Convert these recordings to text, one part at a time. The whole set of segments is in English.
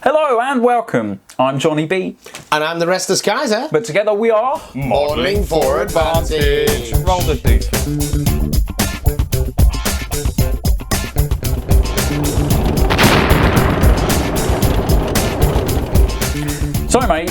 Hello and welcome. I'm Jonny B. And I'm the Restless Kaiser. But together we are Modelling for Advantage. Roll the doof. So mate,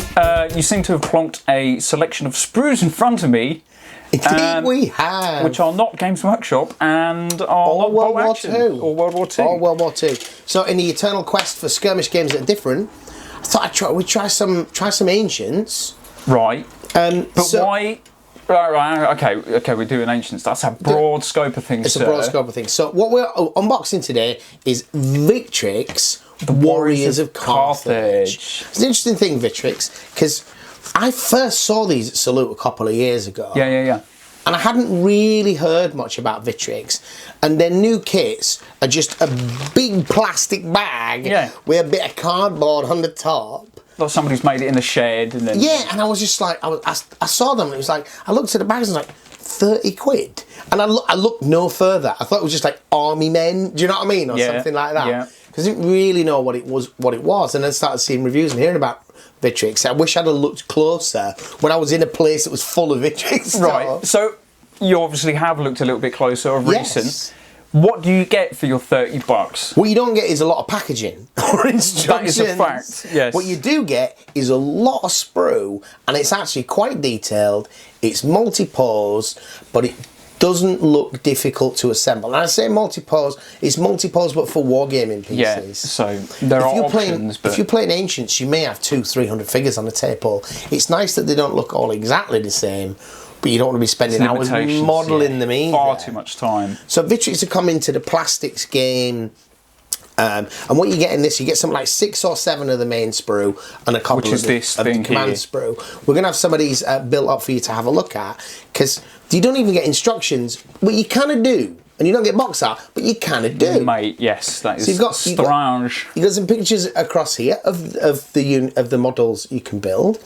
you seem to have plonked a selection of sprues in front of me. Indeed we have. Which are not Games Workshop and are not World War Action, II. or World War II. Or World War II. So in the eternal quest for skirmish games that are different, I thought we'd try some Ancients. Right. But so, why? Right, okay, we're doing Ancients. That's a broad scope of things. It's a broad scope of things. So what we're unboxing today is Victrix, the Warriors of Carthage. It's an interesting thing, Victrix, because I first saw these at Salute a couple of years ago. Yeah. And I hadn't really heard much about Victrix. And their new kits are just a big plastic bag with a bit of cardboard on the top. Like somebody's made it in a shed and then... Yeah, and I was just like, I saw them and it was like, I looked at the bags and I was like, 30 quid. And I looked no further. I thought it was just like army men, do you know what I mean? Or something like that. Yeah. Because I didn't really know what it was. And then started seeing reviews and hearing about Victrix. I wish I'd have looked closer when I was in a place that was full of Victrix. Right, so you obviously have looked a little bit closer of recent. What do you get for your $30? What you don't get is a lot of packaging or instructions. That is a fact, yes. What you do get is a lot of sprue, and it's actually quite detailed. It's multi-pose, but it doesn't look difficult to assemble. And I say multi-pose, it's multi-pose but for wargaming pieces. Yeah, so there are options. If you're playing Ancients, you may have 200-300 figures on the table. It's nice that they don't look all exactly the same, but you don't want to be spending hours modelling them either. Far too much time. So Victrix have come into the plastics game. And what you get in this, you get something like 6 or 7 of the main sprue and a couple of the command sprue. We're going to have some of these built up for you to have a look at, because you don't even get instructions, but you kind of do. And you don't get box art, but you kind of do. Mate, yes, that is strange. You've got some pictures across here of the models you can build.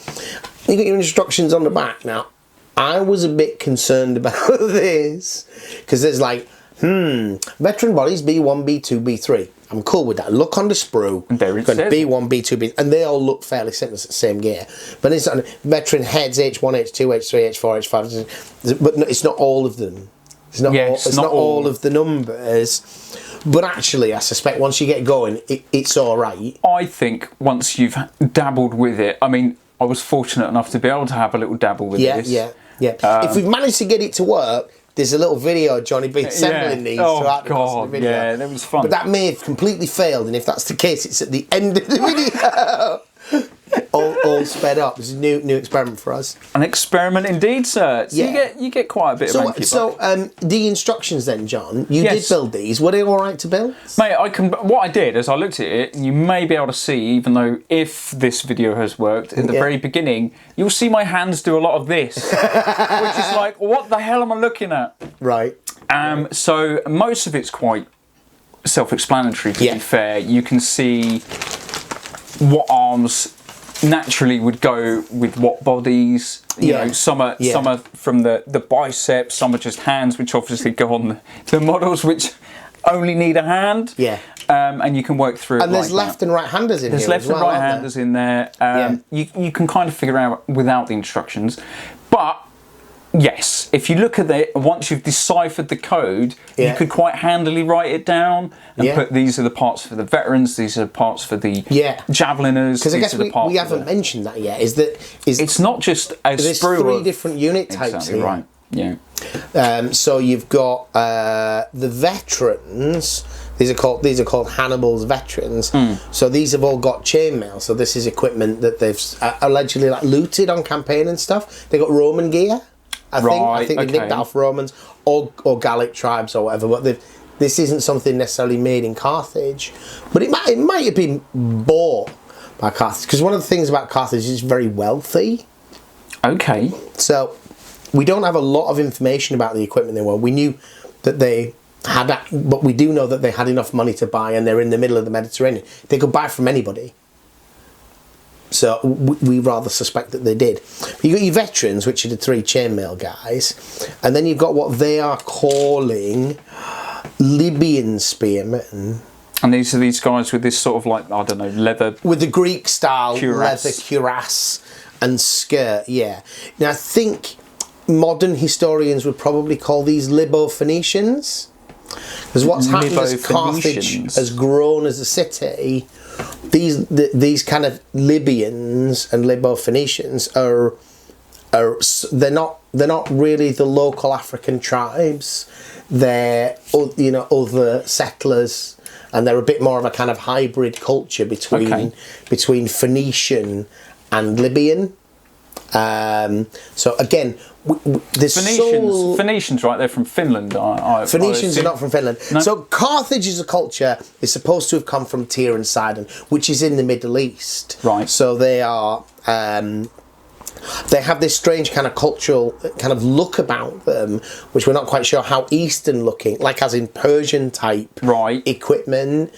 You've got your instructions on the back. Now, I was a bit concerned about this, because there's like, veteran bodies B1, B2, B3. I'm cool with that. Look on the sprue. And there it says B1, B2, B, and they all look fairly similar, it's the same gear. But it's on veteran heads H1, H2, H3, H4, H5. But it's not all of them. It's not all of the numbers. But actually, I suspect once you get going, it's all right. I think once you've dabbled with it, I mean, I was fortunate enough to be able to have a little dabble with this. Yeah. If we've managed to get it to work, there's a little video of Jonny B assembling these throughout the video. Yeah, that was fun. But that may have completely failed, and if that's the case, it's at the end of the video. all sped up. It's a new experiment for us. An experiment indeed, sir. So you get quite a bit of monkey buck. The instructions then, John, you did build these. Were they all right to build? Mate, what I did is I looked at it, and you may be able to see, even though if this video has worked, at the very beginning, you'll see my hands do a lot of this, which is like, what the hell am I looking at? Right. So most of it's quite self-explanatory, to be fair. You can see what arms naturally would go with what bodies. You know, some are from the biceps, some are just hands, which obviously go on the models which only need a hand. Yeah. And you can work through and there's left and right handers in here. There's left and right handers in there. You can kind of figure out without the instructions. But yes, if you look at it, once you've deciphered the code, you could quite handily write it down and put these are the parts for the veterans, these are the parts for the javeliners. Because I guess we haven't mentioned that yet. It's not just a there's sprue. 3 different unit types here. Right. Yeah. So you've got the veterans. These are called Hannibal's veterans. So these have all got chainmail. So this is equipment that they've allegedly looted on campaign and stuff. They got Roman gear. I think they nicked that off Romans or Gallic tribes or whatever, but this isn't something necessarily made in Carthage, but it might have been bought by Carthage, because one of the things about Carthage is it's very wealthy. Okay. So we don't have a lot of information about the equipment they were. We knew that they had that, but we do know that they had enough money to buy, and they're in the middle of the Mediterranean. They could buy from anybody. So we rather suspect that they did. You've got your veterans, which are the 3 chainmail guys, and then you've got what they are calling Libyan Spearmen. And these are these guys with this sort of like, I don't know, leather... With the Greek style cuirass. leather cuirass and skirt, yeah. Now, I think modern historians would probably call these Libo-Phoenicians. Because what's happened as Carthage has grown as a city, these kind of Libyans and Libo-Phoenicians they're not really the local African tribes. They're, you know, other settlers, and they're a bit more of a kind of hybrid culture between Phoenician and Libyan. So again, there's Phoenicians, right? They're from Finland. Phoenicians are not from Finland. No? So Carthage as a culture is supposed to have come from Tyre and Sidon, which is in the Middle East. Right. So they are. They have this strange kind of cultural kind of look about them, which we're not quite sure how Eastern looking, like as in Persian type equipment.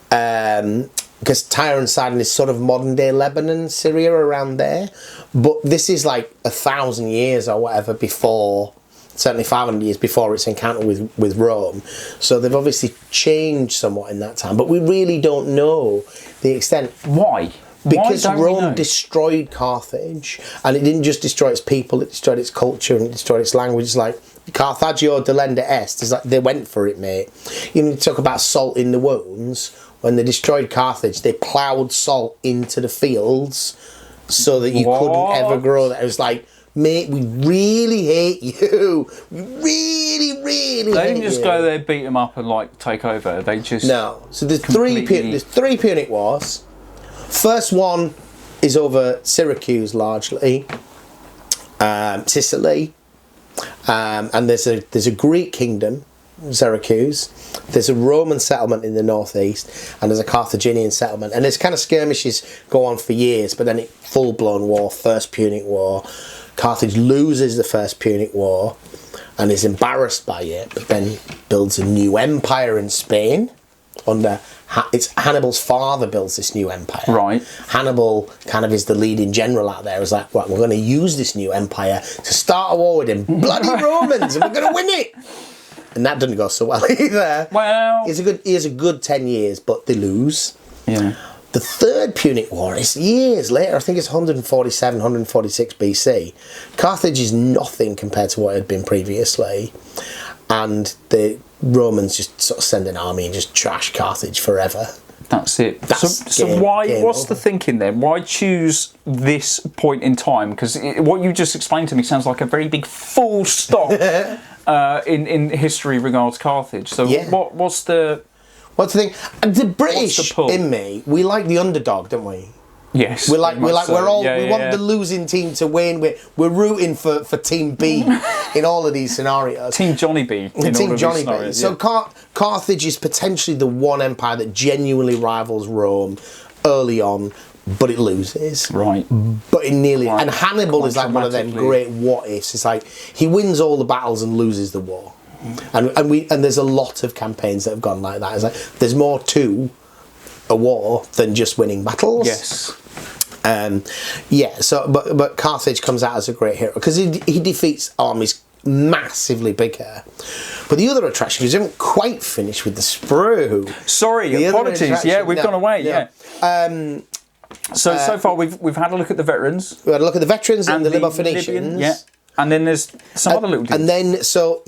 Because Tyre and Sidon is sort of modern day Lebanon, Syria, around there. But this is like 1,000 years or whatever before, certainly 500 years before its encounter with Rome. So they've obviously changed somewhat in that time. But we really don't know the extent. Why? Because Rome destroyed Carthage, and it didn't just destroy its people, it destroyed its culture and it destroyed its language. It's like Carthagio delenda est. It's like they went for it, mate. You know, you talk about salt in the wounds. When they destroyed Carthage, they ploughed salt into the fields so that you couldn't ever grow that. It was like, mate, we really hate you. We really, really hate you. They didn't just go there, beat them up and like take over. They just... No. So there's three Punic Wars. First one is over Syracuse largely, Sicily, and there's a Greek kingdom, Syracuse. There's a Roman settlement in the northeast, and there's a Carthaginian settlement. And there's kind of skirmishes go on for years, but then full-blown war, First Punic War. Carthage loses the First Punic War and is embarrassed by it, but then builds a new empire in Spain under... It's Hannibal's father builds this new empire. Right. Hannibal kind of is the leading general out there. It's like, right, we're going to use this new empire to start a war with them bloody Romans, and we're going to win it. And that doesn't go so well either. Well, he has a good 10 years, but they lose. Yeah. The Third Punic War is years later. I think it's 147, 146 BC. Carthage is nothing compared to what it had been previously, and the Romans just sort of send an army and just trash Carthage forever. That's it. So why? What's the thinking then? Why choose this point in time? Because what you just explained to me sounds like a very big full stop in history regards Carthage. So what's the thing? The British in me, we like the underdog, don't we? Yes, we want the losing team to win. We're rooting for Team B in all of these scenarios. Team Jonny B. Team Jonny B. So Carthage is potentially the one empire that genuinely rivals Rome early on, but it loses. Right. But it nearly... Right. And Hannibal is like one of them great what ifs. It's like he wins all the battles and loses the war. And there's a lot of campaigns that have gone like that. It's like there's more to a war than just winning battles. Yes. So but Carthage comes out as a great hero because he defeats armies massively bigger. But the other attraction is we haven't quite finished with the sprue. Sorry, apologies. Yeah, we've gone away. Yeah. So far we've had a look at the veterans. We had a look at the veterans and the Libo-Phoenicians. Libyan, yeah. And then there's some other little dudes. And then so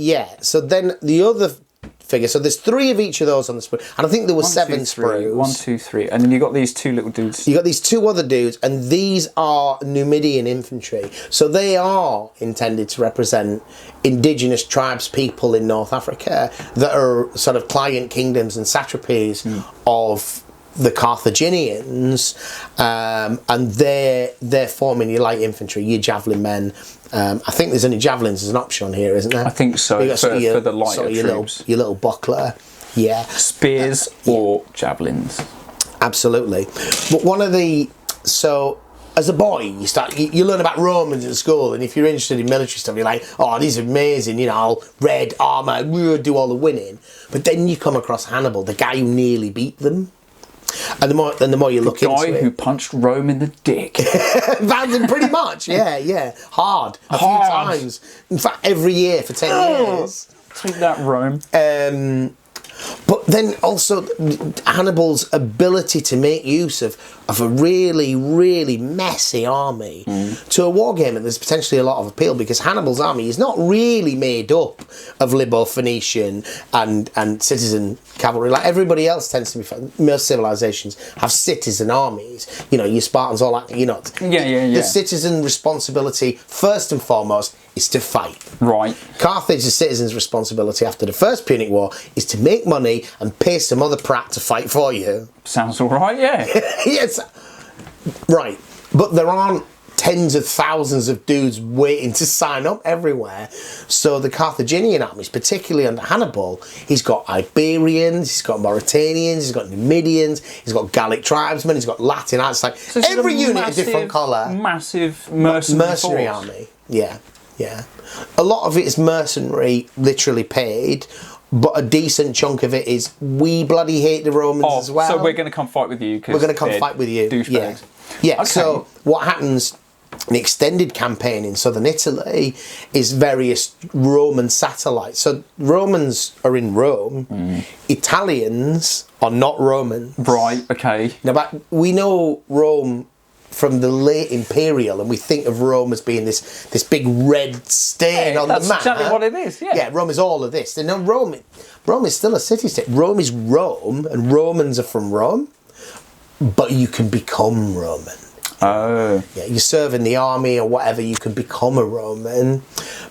then the other figure. So there's 3 of each of those on the sprue, and I think there were 7 sprues. 1, 2, 3, and then you got these 2 little dudes. You got these 2 other dudes, and these are Numidian infantry. So they are intended to represent indigenous tribes, people in North Africa that are sort of client kingdoms and satrapies of the Carthaginians, and they're forming your light infantry, your javelin men. I think there's only javelins as an option on here, isn't there? I think so, for the lighter troops. Your little buckler, yeah. Spears or javelins. Absolutely. But one of the... So, as a boy, you learn about Romans at school, and if you're interested in military stuff, you're like, oh, these are amazing, red armour, do all the winning. But then you come across Hannibal, the guy who nearly beat them. And the more you look into it... The guy who punched Rome in the dick. Pretty much, yeah. Hard. A few times. In fact, every year for 10 years. Take that, Rome. But then also Hannibal's ability to make use of a really, really messy army to a war game, and there's potentially a lot of appeal because Hannibal's army is not really made up of Libo-Phoenician and citizen cavalry. Like everybody else tends to be, most civilizations have citizen armies. You know, your Spartans, all that, you know. The citizen responsibility, first and foremost, is to fight. Right. Carthage's citizens' responsibility after the First Punic War is to make money and pay some other prat to fight for you. Sounds all right, yeah. Yes. Right. But there aren't tens of thousands of dudes waiting to sign up everywhere. So the Carthaginian armies, particularly under Hannibal, he's got Iberians, he's got Mauritanians, he's got Numidians, he's got Gallic tribesmen, he's got Latin. It's like so every unit a different colour. Massive mercenary army. Yeah. A lot of it is mercenary, literally paid, but a decent chunk of it is we bloody hate the Romans as well. So we're going to come fight with you. We're going to come fight with you. Douchebags. Yeah. Okay. So what happens? An extended campaign in southern Italy is various Roman satellites. So Romans are in Rome. Italians are not Romans. Right. Okay. Now, but we know Rome from the late Imperial, and we think of Rome as being this big red stain on the map. That's exactly what it is, yeah. Yeah, Rome is all of this. No, Rome is still a city-state. Rome is Rome, and Romans are from Rome, but you can become Roman. Oh. Yeah, you serve in the army or whatever, you can become a Roman.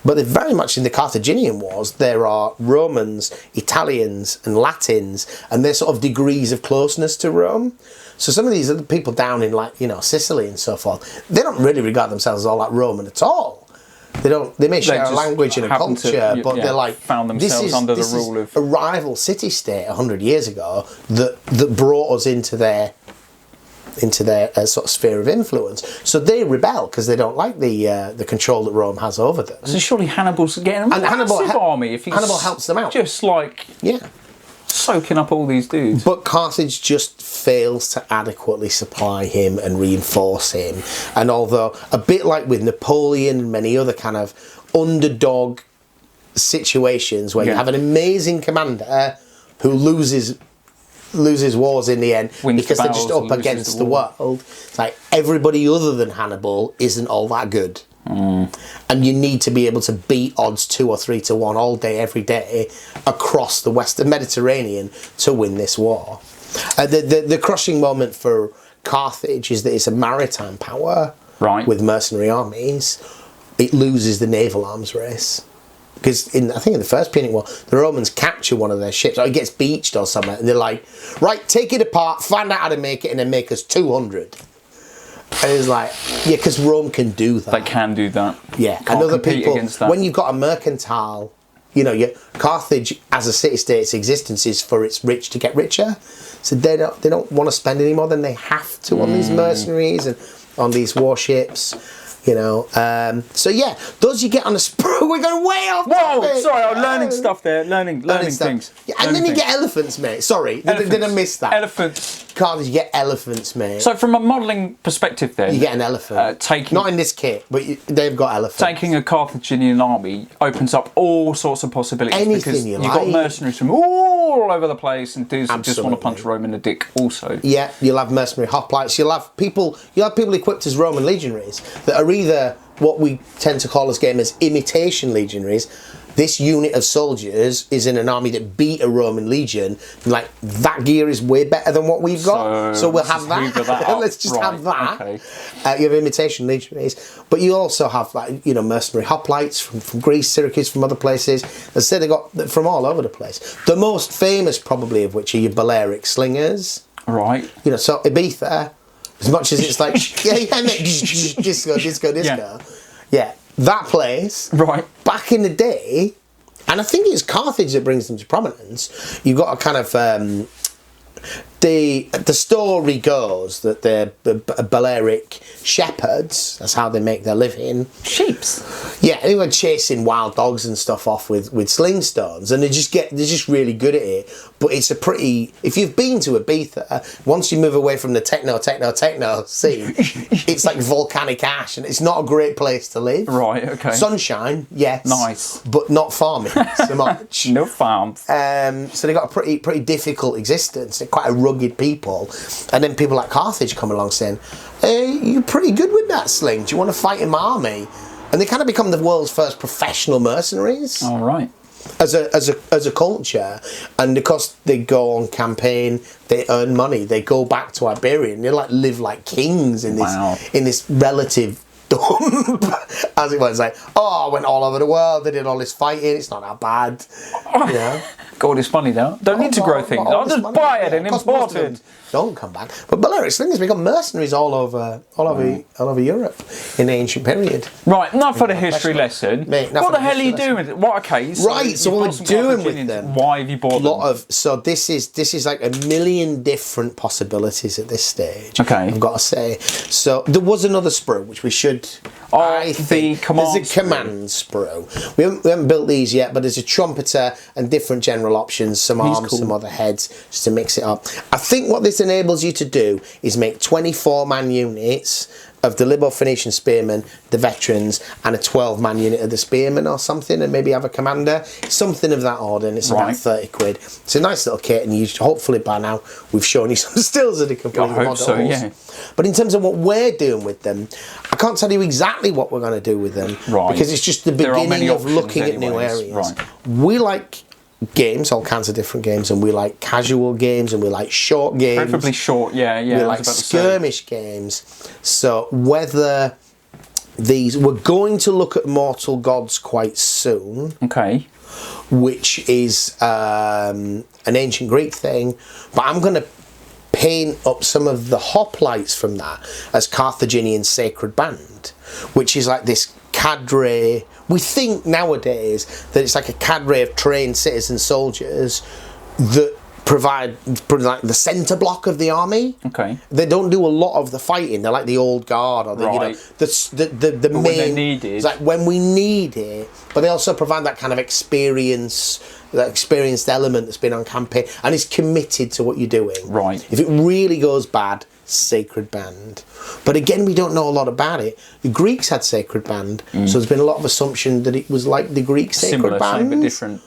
But very much in the Carthaginian Wars, there are Romans, Italians, and Latins, and they're sort of degrees of closeness to Rome. So some of these other people down in, like, you know, Sicily and so forth, they don't really regard themselves as all that Roman at all. They may share a language and a culture, but they're like, found themselves under the rule of a rival city-state 100 years ago that brought us into their sort of sphere of influence. So they rebel because they don't like the control that Rome has over them. So surely Hannibal's getting a massive army. If Hannibal helps them out. Just like soaking up all these dudes. But Carthage just fails to adequately supply him and reinforce him. And although, a bit like with Napoleon and many other kind of underdog situations where you have an amazing commander who loses wars in the end because they're just up against the world. It's like everybody other than Hannibal isn't all that good. And you need to be able to beat odds 2 or 3 to 1 all day, every day across the Western Mediterranean to win this war. The crushing moment for Carthage is that it's a maritime power with mercenary armies. It loses the naval arms race. Because I think in the First Punic War, the Romans capture one of their ships, or it gets beached or something, and they're like, right, take it apart, find out how to make it, and then make us 200. And it's like, yeah, because Rome can do that. They can do that. Yeah, and other people, when you've got a mercantile, you know, Carthage as a city-state's existence is for its rich to get richer. So they don't want to spend any more than they have to on these mercenaries and on these warships. You know, so yeah, those you get on a sprue. We're going way off. Whoa, sorry, I'm learning stuff there, learning things. Yeah, and then you get elephants, mate. Sorry, did I miss that? Elephants. Carthage, you get elephants, mate. So from a modelling perspective then... You get an elephant. Not in this kit, but they've got elephants. Taking a Carthaginian army opens up all sorts of possibilities. Anything because you've got mercenaries from all over the place and dudes that just want to punch Rome in the dick also. Yeah, you'll have mercenary hoplites. You'll have people equipped as Roman legionaries that are either what we tend to call as gamers imitation legionaries. This unit of soldiers is in an army that beat a Roman legion. Like, that gear is way better than what we've got. So we'll have that. Let's just have that. Okay. You have imitation legionaries. But you also have, like, you know, mercenary hoplites from Greece, Syracuse, from other places. As I said, they got from all over the place. The most famous, probably, of which are your Balearic slingers. Right. You know, so Ibiza, as much as it's like, disco. Yeah. That place, back in the day, and I think it's Carthage that brings them to prominence. You've got a kind of the story goes that they're Balearic shepherds. That's how they make their living. Sheeps. Yeah, they were chasing wild dogs and stuff off with sling stones, and they're just really good at it. But it's a pretty. If you've been to Ibiza, once you move away from the techno scene, it's like volcanic ash, and it's not a great place to live. Right. Okay. Sunshine, yes. Nice. But not farming so much. No farms. So they got a pretty difficult existence. They're quite a rugged people, and then people like Carthage come along saying, "Hey, you're pretty good with that sling. Do you want to fight in my army?" And they kind of become the world's first professional mercenaries. All right. As a culture, and because they go on campaign, they earn money. They go back to Iberia, and they live like kings in this relative dump, as it was. Like, I went all over the world. They did all this fighting. It's not that bad. Yeah. Got all this money now. Don't need to grow things. I'll just buy it and import it. Don't come back. But Balearic slingers become mercenaries all over Europe in the ancient period. Right, enough for the history lesson. Mate, what the hell are you doing with it? What a case. Right, so what we're doing with them. Why have you bought them? So this is like a million different possibilities at this stage. Okay. I've got to say. So there was another sprue which we should. There's a command sprue. We haven't built these yet, but there's a trumpeter and different general options, some arms, some other heads, just to mix it up. I think what this enables you to do is make 24-man units of the Libo-Phoenician spearmen, the veterans, and a 12-man unit of the spearmen or something, and maybe have a commander, something of that order, and it's about 30 quid. It's a nice little kit, and hopefully by now we've shown you some stills of the complete models. So, yeah. But in terms of what we're doing with them, I can't tell you exactly what we're going to do with them, because it's just the beginning of looking at new areas. Right. We like games, all kinds of different games, and we like casual games, and we like short games. Preferably short, yeah. We like skirmish games. So whether we're going to look at Mortal Gods quite soon. Okay. Which is an ancient Greek thing, but I'm going to paint up some of the hoplites from that as Carthaginian sacred band, which is like this cadre. We think nowadays that it's like a cadre of trained citizen soldiers that provide like the centre block of the army. Okay. They don't do a lot of the fighting. They're like the old guard, or the the main. When they need it. It's like when we need it, but they also provide that kind of experience, that experienced element that's been on campaign and is committed to what you're doing. Right. If it really goes bad, sacred band. But again, we don't know a lot about it. The Greeks had sacred band, so there's been a lot of assumption that it was like the Greek sacred band. Similar, but different.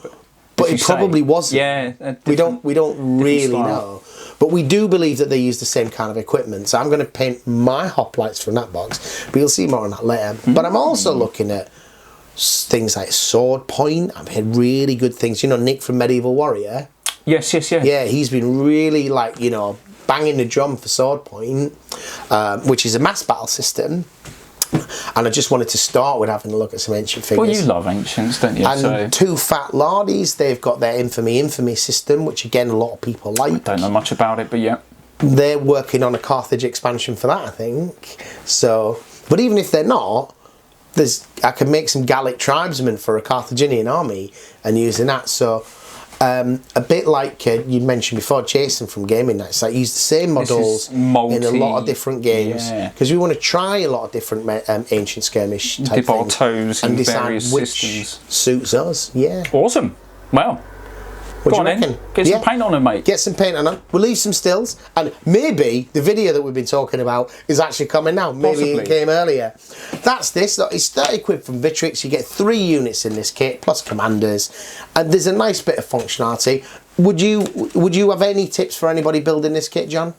But it probably wasn't. Yeah. We don't really know. But we do believe that they use the same kind of equipment. So I'm going to paint my hoplites from that box. But you'll see more on that later. But I'm also looking at things like sword point. I've had really good things. You know, Nick from Medieval Warrior? Yes. Yeah, he's been really banging the drum for sword point, which is a mass battle system. And I just wanted to start with having a look at some ancient figures. Well, you love ancients, don't you? And Two Fat Lardies, they've got their infamy system, which again a lot of people like. I don't know much about it, but yeah. They're working on a Carthage expansion for that, I think. So, but even if they're not, I can make some Gallic tribesmen for a Carthaginian army and using that. So, a bit like you mentioned before, Jason from Gaming Nights, like use the same models in a lot of different games, because we want to try a lot of different ancient skirmish type dip our things toes and in decide various which systems. Suits us. Yeah. Awesome. Well. What do you reckon? Get some paint on them, mate. Get some paint on them. We'll leave some stills, and maybe the video that we've been talking about is actually coming now. Maybe it came earlier. That's this. It's 30 quid from Victrix. You get 3 units in this kit plus commanders, and there's a nice bit of functionality. Would you have any tips for anybody building this kit, John?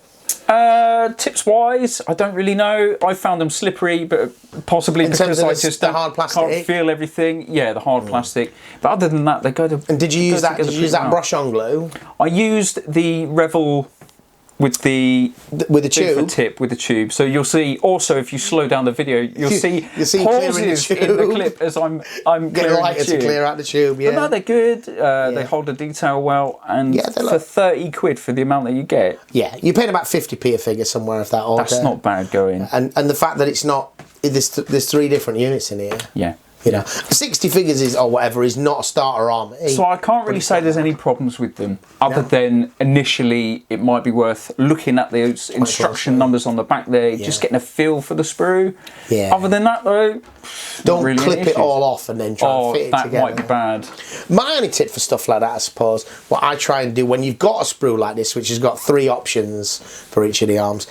Tips wise, I don't really know. I found them slippery, but possibly because I just can't feel everything. Yeah, the hard plastic. But other than that, they go to. And did you use that brush on glue? I used the Revel with the tube tip with the tube. So you'll see. Also, if you slow down the video, you'll see pauses in the clip as I'm get a lighter to clear out the tube. Yeah, but no, they're good. They hold the detail well, and for 30 quid for the amount that you get. Yeah, you're paying about 50p a figure somewhere of that order. That's not bad going. And the fact that it's not there's 3 different units in here. Yeah. You know, 60 figures is, or whatever, is not a starter army. So I can't really say there's any problems with them, other than initially it might be worth looking at the instruction numbers on the back there, just getting a feel for the sprue. Yeah. Other than that, though, don't really clip it all off and then try and fit it together. that might be bad. My only tip for stuff like that, I suppose, what I try and do when you've got a sprue like this, which has got 3 options for each of the arms,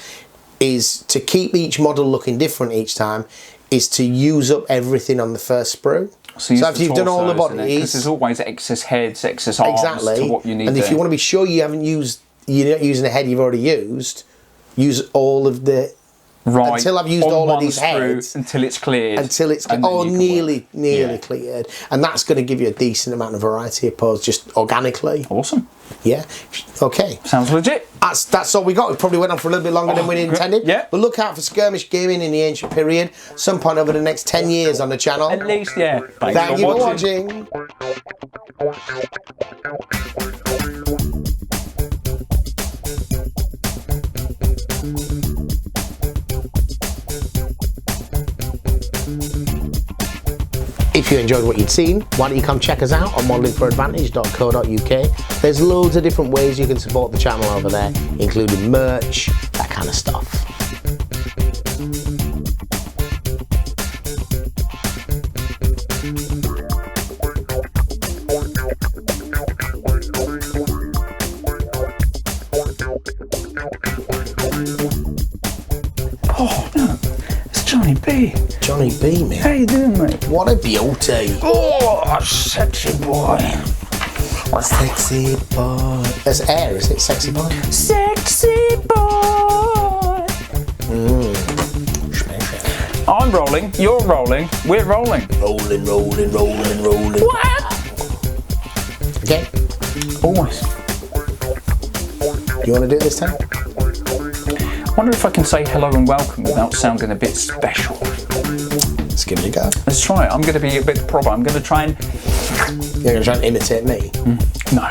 is to keep each model looking different each time, is to use up everything on the first sprue. So if you've done all the bodies, because there's always excess heads, excess arms to what you need. And if you want to be sure you're not using a head you've already used, use all of the. Right. Until I've used all of these heads. Until it's cleared. Until it's nearly cleared, and that's going to give you a decent amount of variety of pose just organically. Awesome. Yeah. Okay. Sounds legit. That's all we got. We probably went on for a little bit longer than we intended. Yeah. But look out for skirmish gaming in the ancient period, some point over the next 10 years on the channel. At least, yeah. Thank you for watching. If you enjoyed what you'd seen, why don't you come check us out on modelingforadvantage.co.uk. There's loads of different ways you can support the channel over there, including merch, that kind of stuff. Oh, no. It's Jonny B. Jonny B, mate. How you doing, mate? What a beauty. Oh, sexy boy. Sexy boy. There's air, is it? Sexy boy? Sexy boy. I'm rolling, you're rolling, we're rolling. Rolling, rolling, rolling, rolling. What? Okay. Always. You want to do it this time? I wonder if I can say hello and welcome without sounding a bit special. Let's give it a go. Let's try it. I'm going to be a bit proper. I'm going to try and... You're going to try and imitate me? No.